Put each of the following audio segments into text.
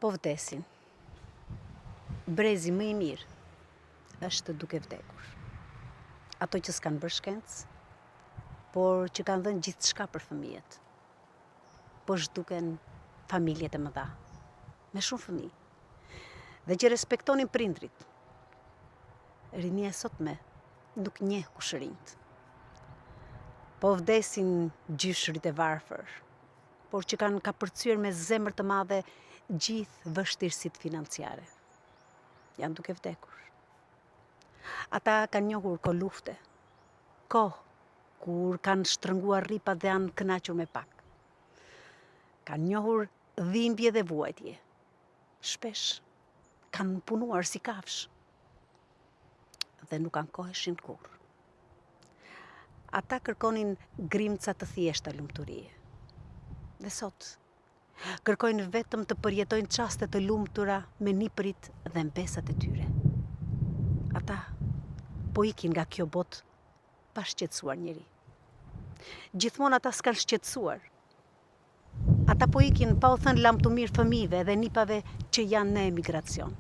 po vdesin. Brezi më i mirë është duke vdekur. Ato që s'kanë bërë shkencë, por që kanë dhënë gjithçka për fëmijët. Po zhduken familjet e mëdha, me shumë fëmijë, dhe që respektonin prindrit. Rinia e sotme nuk njeh kush rinjt. Po vdesin gjyshrit e varfër, por që kanë kapërcyer me zemër të madhe gjithë vështirësitë financiare. Janë duke vdekur. Ata kanë njohur kohë lufte, kohë kur kanë shtrënguar rripat dhe janë kënaqur me pak. Kanë njohur dhimbje dhe vuajtje. Shpesh kanë punuar si kafsh dhe nuk ankoheshin kurrë. Ata kërkonin grimca të thjeshta lumturie. Dhe sot kërkojnë vetëm të përjetojnë çaste të lumtura me nipërit dhe mbesat e tyre. Ata po ikin nga kjo botë pa shqetësuar njeri. Gjithmonë ata s'kan shqetësuar. Ata po ikin pa u thënë lamtumir fëmijëve dhe nipave që janë në emigracion.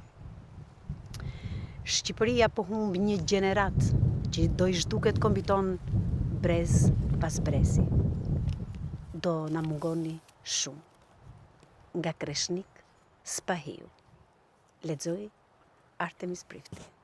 Shqipëria po humb një gjenerat që do i zhduket kombiton brez pas brezi. Do na mungoni shumë. Nga Kreshnik, Spahiu. Lexoi Artemis Prifti.